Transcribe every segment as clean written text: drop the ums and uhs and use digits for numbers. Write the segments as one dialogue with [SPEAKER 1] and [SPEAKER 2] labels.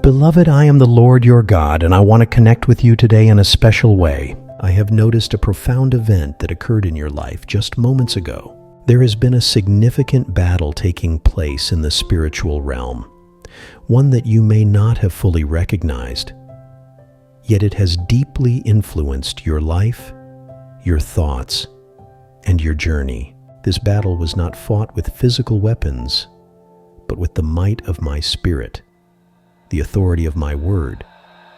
[SPEAKER 1] Beloved, I am the Lord your God, and I want to connect with you today in a special way. I have noticed a profound event that occurred in your life just moments ago. There has been a significant battle taking place in the spiritual realm, one that you may not have fully recognized. Yet it has deeply influenced your life, your thoughts, and your journey. This battle was not fought with physical weapons, but with the might of my spirit, the authority of my word,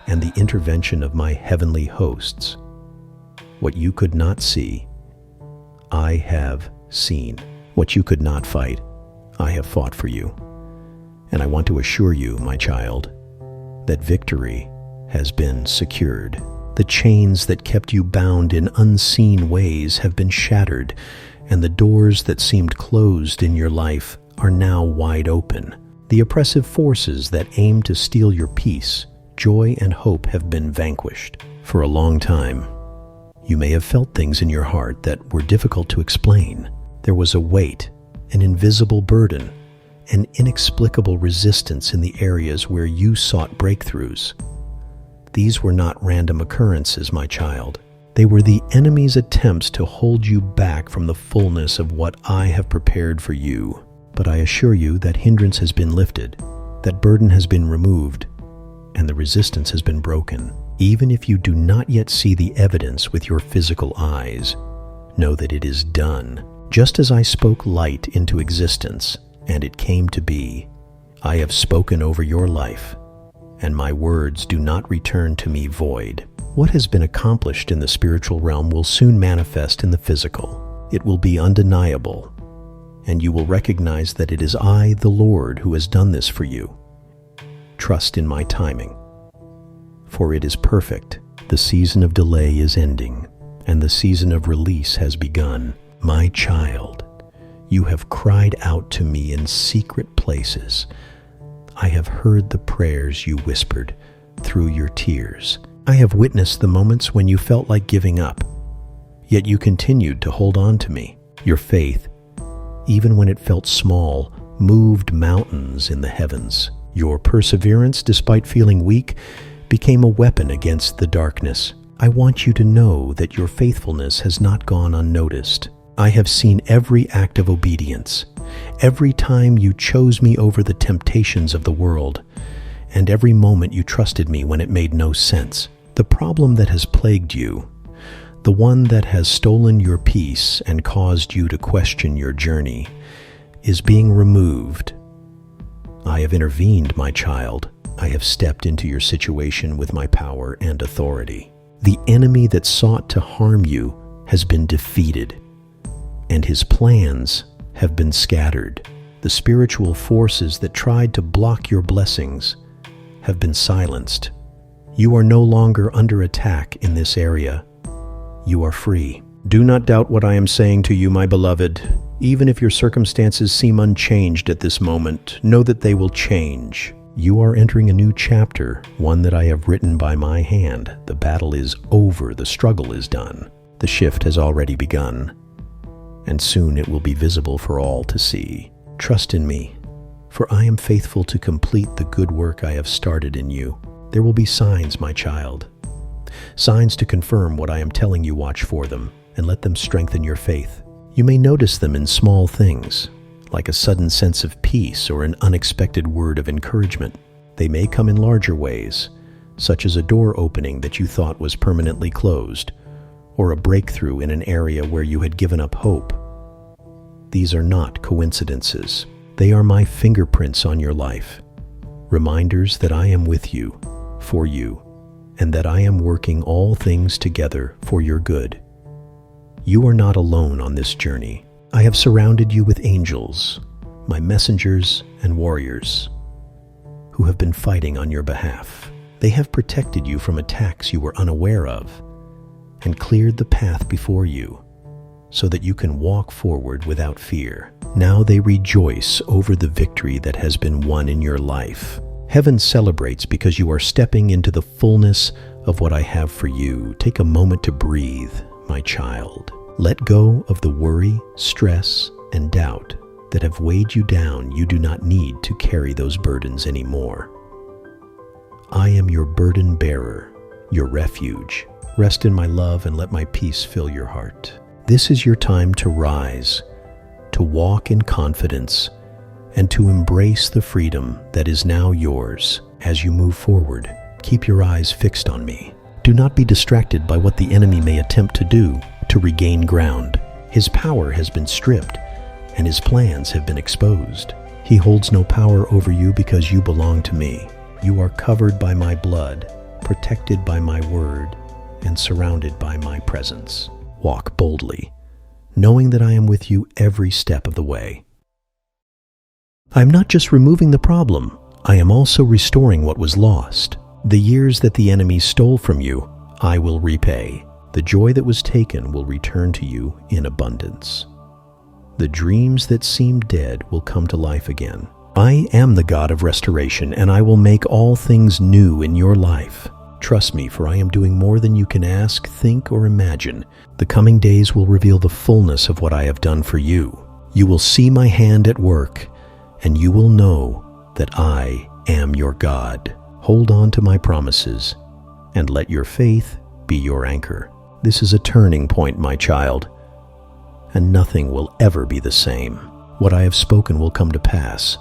[SPEAKER 1] and the intervention of my heavenly hosts. What you could not see, I have seen. What you could not fight, I have fought for you. And I want to assure you, my child, that victory has been secured. The chains that kept you bound in unseen ways have been shattered, and the doors that seemed closed in your life are now wide open. The oppressive forces that aim to steal your peace, joy, and hope have been vanquished. For a long time, you may have felt things in your heart that were difficult to explain. There was a weight, an invisible burden, an inexplicable resistance in the areas where you sought breakthroughs. These were not random occurrences, my child. They were the enemy's attempts to hold you back from the fullness of what I have prepared for you. But I assure you that hindrance has been lifted, that burden has been removed, and the resistance has been broken. Even if you do not yet see the evidence with your physical eyes, know that it is done. Just as I spoke light into existence, and it came to be, I have spoken over your life, and my words do not return to me void. What has been accomplished in the spiritual realm will soon manifest in the physical. It will be undeniable, and you will recognize that it is I, the Lord, who has done this for you. Trust in my timing, for it is perfect. The season of delay is ending, and the season of release has begun. My child, you have cried out to me in secret places. I have heard the prayers you whispered through your tears. I have witnessed the moments when you felt like giving up, yet you continued to hold on to me. Your faith, even when it felt small, moved mountains in the heavens. Your perseverance, despite feeling weak, became a weapon against the darkness. I want you to know that your faithfulness has not gone unnoticed. I have seen every act of obedience, every time you chose me over the temptations of the world, and every moment you trusted me when it made no sense. The problem that has plagued you, the one that has stolen your peace and caused you to question your journey, is being removed. I have intervened, my child. I have stepped into your situation with my power and authority. The enemy that sought to harm you has been defeated, and his plans have been scattered. The spiritual forces that tried to block your blessings have been silenced. You are no longer under attack in this area. You are free. Do not doubt what I am saying to you, my beloved. Even if your circumstances seem unchanged at this moment, know that they will change. You are entering a new chapter, one that I have written by my hand. The battle is over. The struggle is done. The shift has already begun, and soon it will be visible for all to see. Trust in me, for I am faithful to complete the good work I have started in you. There will be signs, my child. Signs to confirm what I am telling you. Watch for them, and let them strengthen your faith. You may notice them in small things, like a sudden sense of peace or an unexpected word of encouragement. They may come in larger ways, such as a door opening that you thought was permanently closed, or a breakthrough in an area where you had given up hope. These are not coincidences. They are my fingerprints on your life, reminders that I am with you, for you, and that I am working all things together for your good. You are not alone on this journey. I have surrounded you with angels, my messengers and warriors, who have been fighting on your behalf. They have protected you from attacks you were unaware of, and cleared the path before you, so that you can walk forward without fear. Now they rejoice over the victory that has been won in your life. Heaven celebrates because you are stepping into the fullness of what I have for you. Take a moment to breathe, my child. Let go of the worry, stress, and doubt that have weighed you down. You do not need to carry those burdens anymore. I am your burden bearer, your refuge. Rest in my love and let my peace fill your heart. This is your time to rise, to walk in confidence, and to embrace the freedom that is now yours. As you move forward, keep your eyes fixed on me. Do not be distracted by what the enemy may attempt to do to regain ground. His power has been stripped, and his plans have been exposed. He holds no power over you because you belong to me. You are covered by my blood, protected by my word, and surrounded by my presence. Walk boldly, knowing that I am with you every step of the way. I am not just removing the problem, I am also restoring what was lost. The years that the enemy stole from you, I will repay. The joy that was taken will return to you in abundance. The dreams that seemed dead will come to life again. I am the God of restoration, and I will make all things new in your life. Trust me, for I am doing more than you can ask, think, or imagine. The coming days will reveal the fullness of what I have done for you. You will see my hand at work, and you will know that I am your God. Hold on to my promises, and let your faith be your anchor. This is a turning point, my child, and nothing will ever be the same. What I have spoken will come to pass,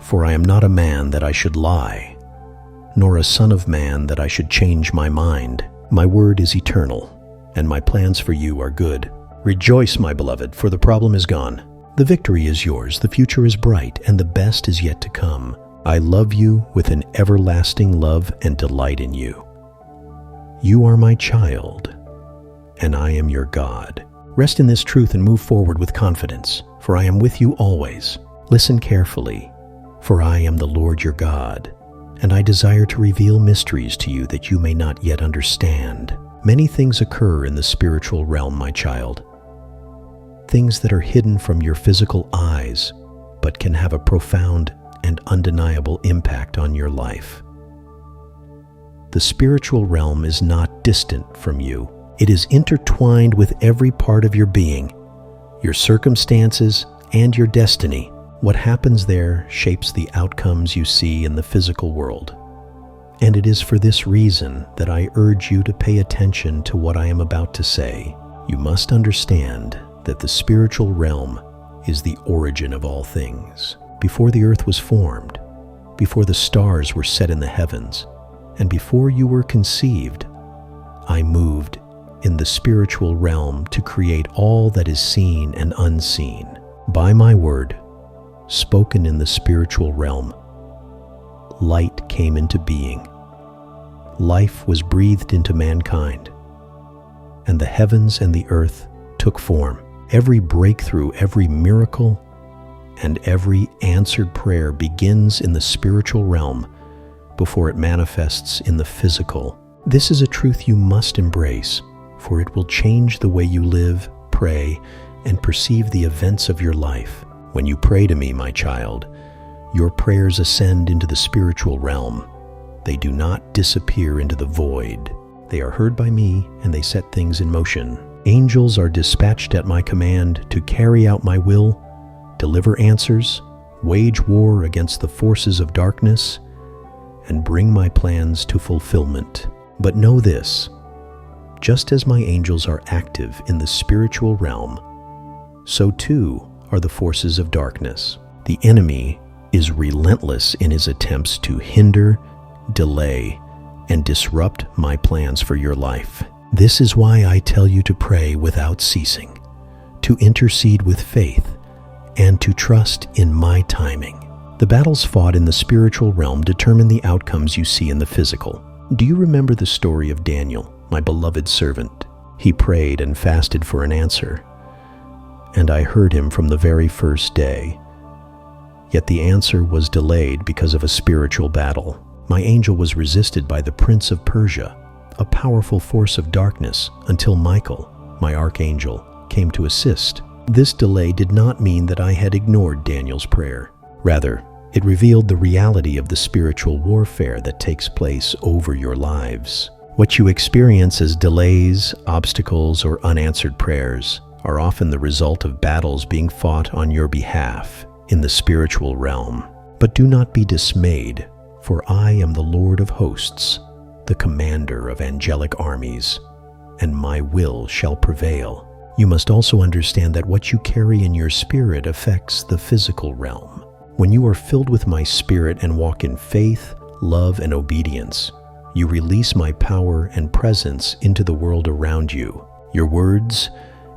[SPEAKER 1] for I am not a man that I should lie, nor a son of man that I should change my mind. My word is eternal, and my plans for you are good. Rejoice, my beloved, for the problem is gone. The victory is yours, the future is bright, and the best is yet to come. I love you with an everlasting love and delight in you. You are my child, and I am your God. Rest in this truth and move forward with confidence, for I am with you always. Listen carefully, for I am the Lord your God, and I desire to reveal mysteries to you that you may not yet understand. Many things occur in the spiritual realm, my child. Things that are hidden from your physical eyes, but can have a profound and undeniable impact on your life. The spiritual realm is not distant from you. It is intertwined with every part of your being, your circumstances, and your destiny. What happens there shapes the outcomes you see in the physical world. And it is for this reason that I urge you to pay attention to what I am about to say. You must understand that the spiritual realm is the origin of all things. Before the earth was formed, before the stars were set in the heavens, and before you were conceived, I moved in the spiritual realm to create all that is seen and unseen. By my word, spoken in the spiritual realm, light came into being. Life was breathed into mankind, and the heavens and the earth took form. Every breakthrough, every miracle, and every answered prayer begins in the spiritual realm before it manifests in the physical. This is a truth you must embrace, for it will change the way you live, pray, and perceive the events of your life. When you pray to me, my child, your prayers ascend into the spiritual realm. They do not disappear into the void. They are heard by me, and they set things in motion. Angels are dispatched at my command to carry out my will, deliver answers, wage war against the forces of darkness, and bring my plans to fulfillment. But know this, just as my angels are active in the spiritual realm, so too are the forces of darkness. The enemy is relentless in his attempts to hinder, delay, and disrupt my plans for your life. This is why I tell you to pray without ceasing, to intercede with faith, and to trust in my timing. The battles fought in the spiritual realm determine the outcomes you see in the physical. Do you remember the story of Daniel, my beloved servant? He prayed and fasted for an answer, and I heard him from the very first day. Yet the answer was delayed because of a spiritual battle. My angel was resisted by the prince of Persia, a powerful force of darkness, until Michael, my archangel, came to assist. This delay did not mean that I had ignored Daniel's prayer. Rather, it revealed the reality of the spiritual warfare that takes place over your lives. What you experience as delays, obstacles, or unanswered prayers are often the result of battles being fought on your behalf in the spiritual realm. But do not be dismayed, For I am the Lord of hosts, the commander of angelic armies, and my will shall prevail. You must also understand that what you carry in your spirit affects the physical realm. When you are filled with my spirit and walk in faith, love, and obedience, you release my power and presence into the world around you. Your words,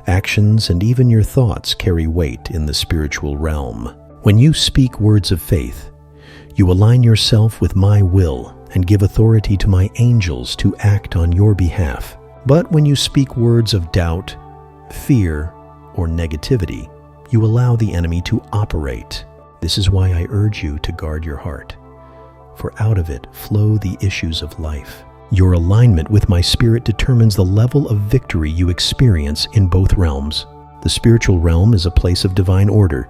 [SPEAKER 1] actions, and even your thoughts carry weight in the spiritual realm. When you speak words of faith, you align yourself with my will and give authority to my angels to act on your behalf. But when you speak words of doubt, fear, or negativity, you allow the enemy to operate. This is why I urge you to guard your heart, for out of it flow the issues of life. Your alignment with my spirit determines the level of victory you experience in both realms. The spiritual realm is a place of divine order,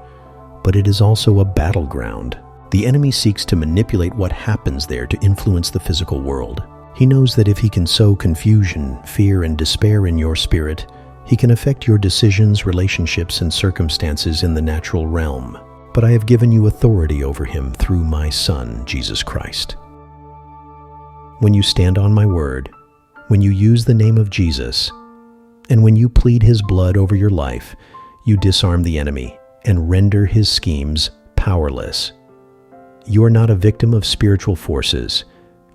[SPEAKER 1] but it is also a battleground. The enemy seeks to manipulate what happens there to influence the physical world. He knows that if he can sow confusion, fear, and despair in your spirit, he can affect your decisions, relationships, and circumstances in the natural realm. But I have given you authority over him through my Son, Jesus Christ. When you stand on my word, when you use the name of Jesus, and when you plead his blood over your life, you disarm the enemy and render his schemes powerless. You are not a victim of spiritual forces.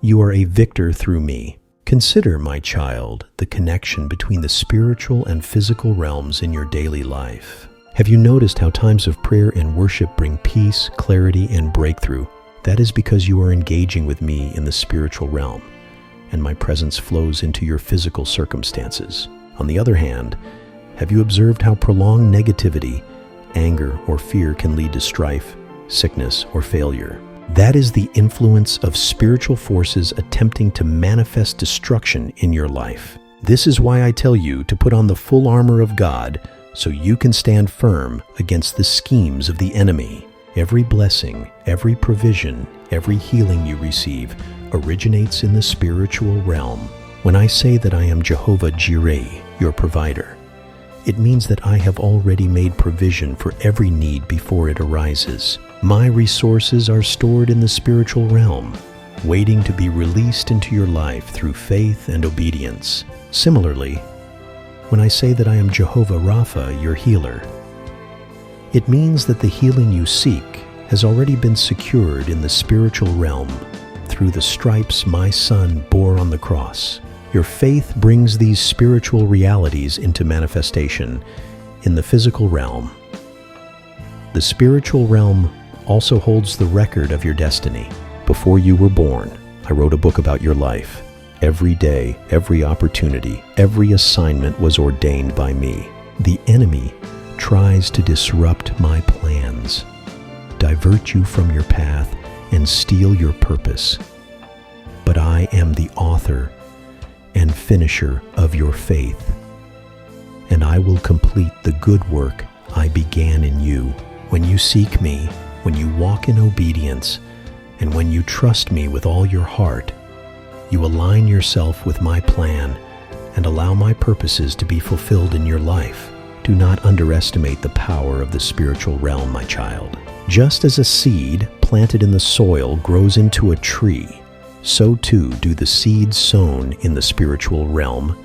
[SPEAKER 1] You are a victor through me. Consider, my child, the connection between the spiritual and physical realms in your daily life. Have you noticed how times of prayer and worship bring peace, clarity, and breakthrough? That is because you are engaging with me in the spiritual realm, and my presence flows into your physical circumstances. On the other hand, have you observed how prolonged negativity, anger, or fear can lead to strife, sickness, or failure? That is the influence of spiritual forces attempting to manifest destruction in your life. This is why I tell you to put on the full armor of God so you can stand firm against the schemes of the enemy. Every blessing, every provision, every healing you receive originates in the spiritual realm. When I say that I am Jehovah Jireh, your provider, it means that I have already made provision for every need before it arises. My resources are stored in the spiritual realm, waiting to be released into your life through faith and obedience. Similarly, when I say that I am Jehovah Rapha, your healer, it means that the healing you seek has already been secured in the spiritual realm through the stripes my Son bore on the cross. Your faith brings these spiritual realities into manifestation in the physical realm. The spiritual realm also holds the record of your destiny. Before you were born, I wrote a book about your life. Every day, every opportunity, every assignment was ordained by me. The enemy tries to disrupt my plans, divert you from your path, and steal your purpose. But I am the author and finisher of your faith, and I will complete the good work I began in you. When you seek me, when you walk in obedience, and when you trust me with all your heart, you align yourself with my plan and allow my purposes to be fulfilled in your life. Do not underestimate the power of the spiritual realm, my child. Just as a seed planted in the soil grows into a tree, so too do the seeds sown in the spiritual realm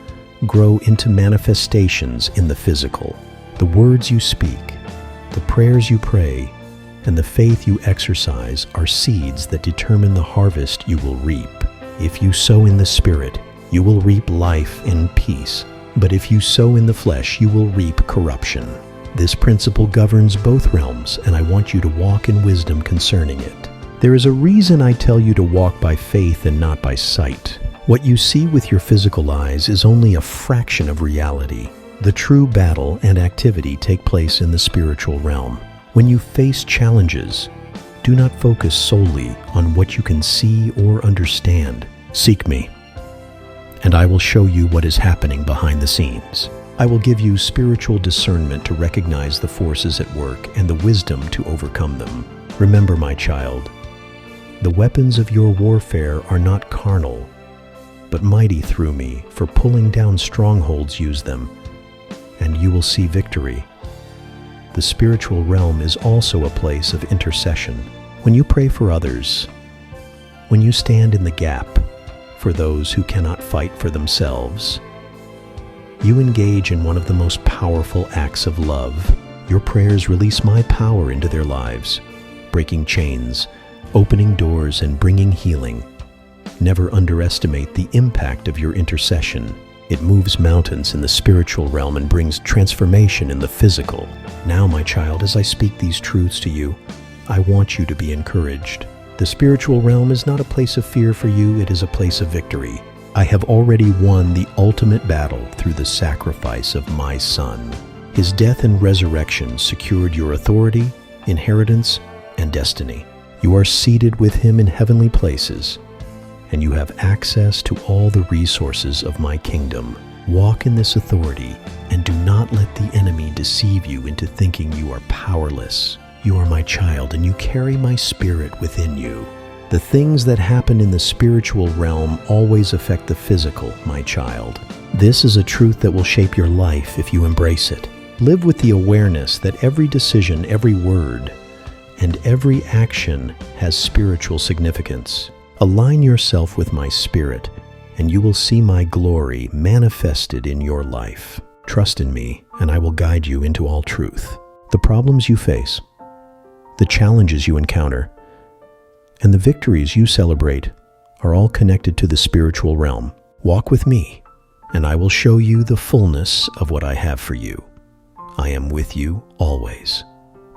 [SPEAKER 1] grow into manifestations in the physical. The words you speak, the prayers you pray, and the faith you exercise are seeds that determine the harvest you will reap. If you sow in the Spirit, you will reap life and peace. But if you sow in the flesh, you will reap corruption. This principle governs both realms, and I want you to walk in wisdom concerning it. There is a reason I tell you to walk by faith and not by sight. What you see with your physical eyes is only a fraction of reality. The true battle and activity take place in the spiritual realm. When you face challenges, do not focus solely on what you can see or understand. Seek me, and I will show you what is happening behind the scenes. I will give you spiritual discernment to recognize the forces at work and the wisdom to overcome them. Remember, my child, the weapons of your warfare are not carnal, but mighty through me. For pulling down strongholds use them, and you will see victory. The spiritual realm is also a place of intercession. When you pray for others, When you stand in the gap for those who cannot fight for themselves, you engage in one of the most powerful acts of love. Your prayers release my power into their lives, breaking chains, opening doors, and bringing healing. Never underestimate the impact of your intercession. It moves mountains in the spiritual realm and brings transformation in the physical. Now, my child, as I speak these truths to you, I want you to be encouraged. The spiritual realm is not a place of fear for you, it is a place of victory. I have already won the ultimate battle through the sacrifice of my Son. His death and resurrection secured your authority, inheritance, and destiny. You are seated with him in heavenly places, and you have access to all the resources of my kingdom. Walk in this authority, and do not let the enemy deceive you into thinking you are powerless. You are my child, and you carry my spirit within you. The things that happen in the spiritual realm always affect the physical, my child. This is a truth that will shape your life if you embrace it. Live with the awareness that every decision, every word, and every action has spiritual significance. Align yourself with my spirit, and you will see my glory manifested in your life. Trust in me, and I will guide you into all truth. The problems you face, the challenges you encounter, and the victories you celebrate are all connected to the spiritual realm. Walk with me, and I will show you the fullness of what I have for you. I am with you always,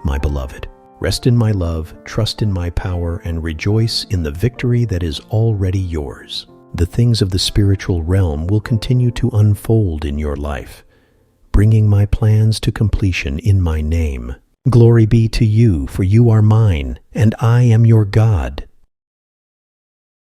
[SPEAKER 1] my beloved. Rest in my love, trust in my power, and rejoice in the victory that is already yours. The things of the spiritual realm will continue to unfold in your life, bringing my plans to completion in my name. Glory be to you, for you are mine, and I am your God.